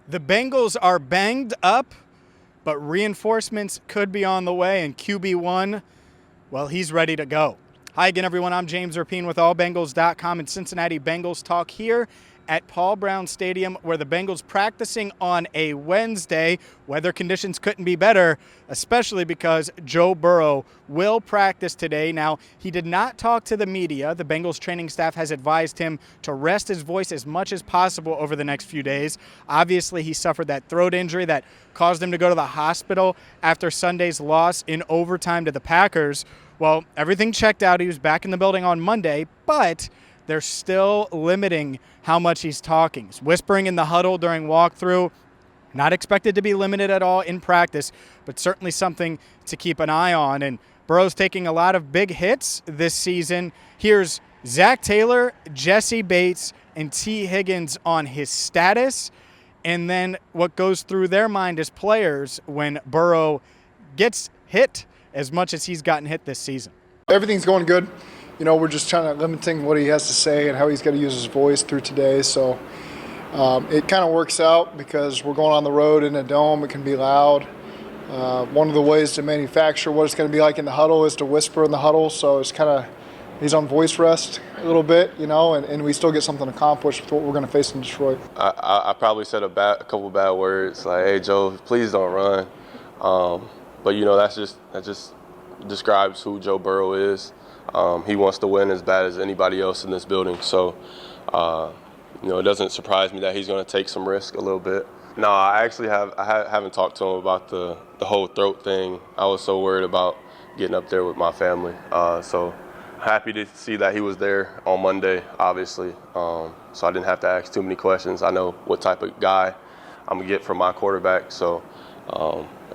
The Bengals are banged up, but reinforcements could be on the way, and QB1, well, he's ready to go. Hi again, everyone. I'm James Rapien with AllBengals.com and Cincinnati Bengals Talk here at Paul Brown Stadium, where the Bengals practicing on a Wednesday. Weather conditions couldn't be better, especially because Joe Burrow will practice today. Now, he did not talk to the media. The Bengals training staff has advised him to rest his voice as much as possible over the next few days. Obviously, he suffered that throat injury that caused him to go to the hospital after Sunday's loss in overtime to the Packers. Well, everything checked out. He was back in the building on Monday, but they're still limiting how much he's talking. He's whispering in the huddle during walkthrough. Not expected to be limited at all in practice, but certainly something to keep an eye on. And Burrow's taking a lot of big hits this season. Here's Zac Taylor, Jessie Bates, and T. Higgins on his status, and then what goes through their mind as players when Burrow gets hit as much as he's gotten hit this season. Everything's going good. You know, we're just trying to limiting what he has to say and how he's got to use his voice through today. So it kind of works out because we're going on the road in a dome. It can be loud. One of the ways to manufacture what it's going to be like in the huddle is to whisper in the huddle. So it's kind of, he's on voice rest a little bit, you know, and we still get something accomplished with what we're going to face in Detroit. I probably said a couple bad words like, "Hey Joe, please don't run." But you know, that just describes who Joe Burrow is. He wants to win as bad as anybody else in this building. So, you know, it doesn't surprise me that he's going to take some risk a little bit. No, I actually haven't talked to him about the whole throat thing. I was so worried about getting up there with my family. So happy to see that he was there on Monday, obviously. So I didn't have to ask too many questions. I know what type of guy I'm going to get from my quarterback. So,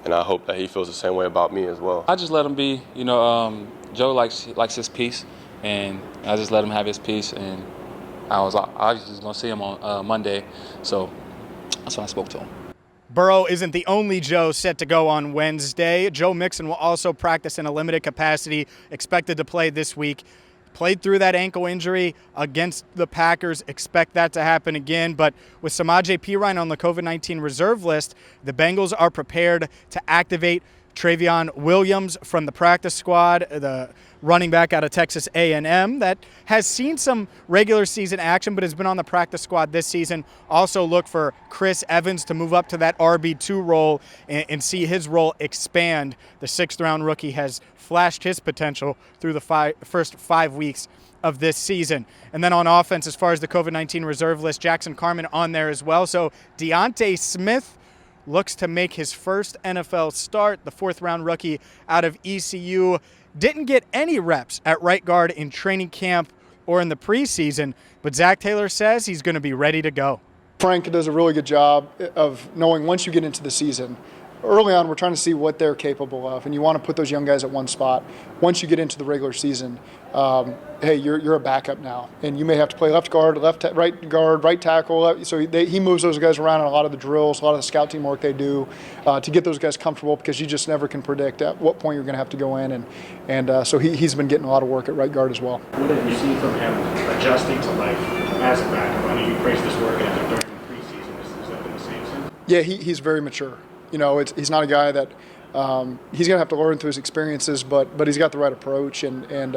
and I hope that he feels the same way about me as well. I just let him be. You know, Joe likes his peace, and I just let him have his peace. And I was just going to see him on Monday, so that's when I spoke to him. Burrow isn't the only Joe set to go on Wednesday. Joe Mixon will also practice in a limited capacity, expected to play this week. Played through that ankle injury against the Packers. Expect that to happen again. But with Samaje Perine on the COVID-19 reserve list, the Bengals are prepared to activate Travion Williams from the practice squad, the running back out of Texas A&M that has seen some regular season action but has been on the practice squad this season. Also look for Chris Evans to move up to that RB2 role and see his role expand. The sixth-round rookie has flashed his potential through the first 5 weeks of this season. And then on offense, as far as the COVID-19 reserve list, Jackson Carman on there as well. So Deontay Smith looks to make his first NFL start. The fourth-round rookie out of ECU didn't get any reps at right guard in training camp or in the preseason, but Zac Taylor says he's going to be ready to go. Frank does a really good job of knowing once you get into the season. Early on, we're trying to see what they're capable of, and you want to put those young guys at one spot. Once you get into the regular season, hey, you're a backup now, and you may have to play left guard, right guard, right tackle. So he moves those guys around in a lot of the drills, a lot of the scout team work they do to get those guys comfortable, because you just never can predict at what point you're going to have to go in, and so he's been getting a lot of work at right guard as well. What have you seen from him adjusting to life as a backup? I know you praised this work ethic during the preseason. Has that been the same since? Yeah, he's very mature. You know, he's not a guy that he's going to have to learn through his experiences, but he's got the right approach, and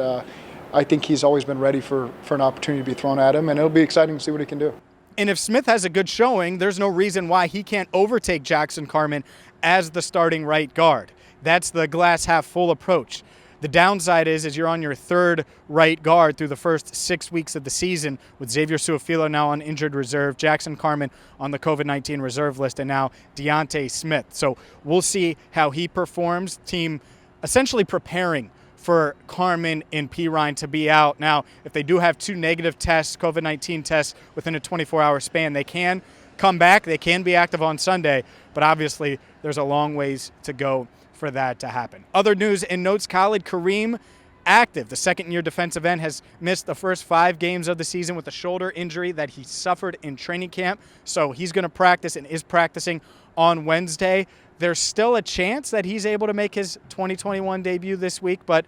I think he's always been ready for an opportunity to be thrown at him, and it'll be exciting to see what he can do. And if Smith has a good showing, there's no reason why he can't overtake Jackson Carman as the starting right guard. That's the glass half full approach. The downside is you're on your third right guard through the first 6 weeks of the season, with Xavier Su'a-Filo now on injured reserve, Jackson Carman on the COVID-19 reserve list, and now Deontay Smith. So we'll see how he performs. Team essentially preparing for Carman and Perine to be out. Now, if they do have 2 negative tests, COVID-19 tests, within a 24-hour span, they can come back. They can be active on Sunday, but obviously there's a long ways to go for that to happen. Other news and notes, Khalid Kareem active. The second-year defensive end has missed the first 5 games of the season with a shoulder injury that he suffered in training camp. So he's going to practice and is practicing on Wednesday. There's still a chance that he's able to make his 2021 debut this week, but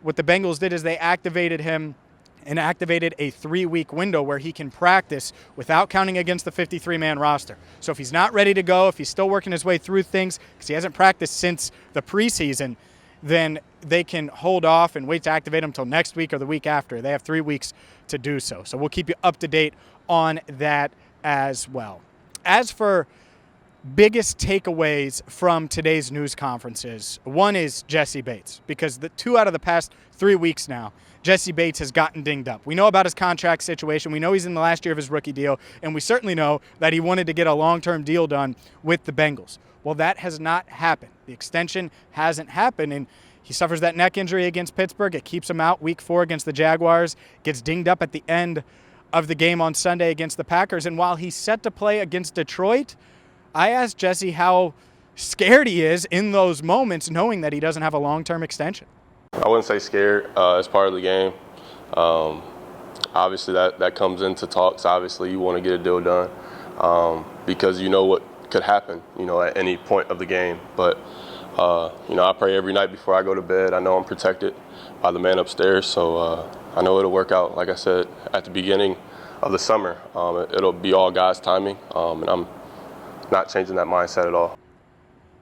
what the Bengals did is they activated him and activated a 3-week window where he can practice without counting against the 53-man roster. So if he's not ready to go, if he's still working his way through things, because he hasn't practiced since the preseason, then they can hold off and wait to activate him until next week or the week after. They have 3 weeks to do so. So we'll keep you up to date on that as well. As for biggest takeaways from today's news conferences, one is Jessie Bates, because the 2 out of the past 3 weeks now, Jessie Bates has gotten dinged up. We know about his contract situation. We know he's in the last year of his rookie deal, and we certainly know that he wanted to get a long-term deal done with the Bengals. Well, that has not happened. The extension hasn't happened, and he suffers that neck injury against Pittsburgh. It keeps him out week 4 against the Jaguars, gets dinged up at the end of the game on Sunday against the Packers, and while he's set to play against Detroit, I asked Jessie how scared he is in those moments knowing that he doesn't have a long-term extension. I wouldn't say scared. It's part of the game. Obviously, that comes into talks. Obviously, you want to get a deal done because you know what could happen, at any point of the game. But, I pray every night before I go to bed. I know I'm protected by the man upstairs, so I know it'll work out. Like I said, at the beginning of the summer, it'll be all God's timing, and I'm not changing that mindset at all.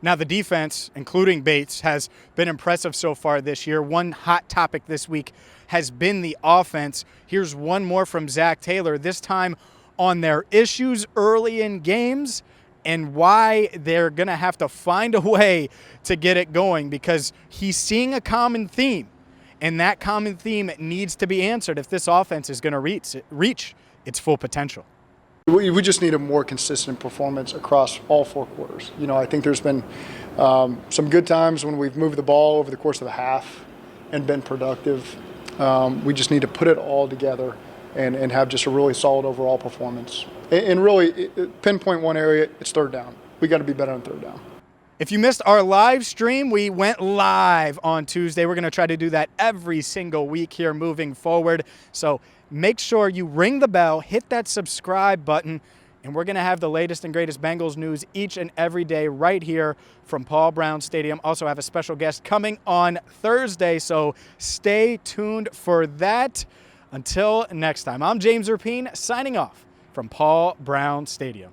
Now, the defense, including Bates, has been impressive so far this year. One hot topic this week has been the offense. Here's one more from Zac Taylor, this time on their issues early in games and why they're going to have to find a way to get it going, because he's seeing a common theme, and that common theme needs to be answered if this offense is going to reach its full potential. We just need a more consistent performance across all 4 quarters. I think there's been some good times when we've moved the ball over the course of a half and been productive. We just need to put it all together and have just a really solid overall performance. And really, pinpoint one area, it's third down. We got to be better on third down. If you missed our live stream, we went live on Tuesday. We're going to try to do that every single week here moving forward. So make sure you ring the bell, hit that subscribe button, and we're going to have the latest and greatest Bengals news each and every day right here from Paul Brown Stadium. Also have a special guest coming on Thursday, so stay tuned for that. Until next time, I'm James Rapien signing off from Paul Brown Stadium.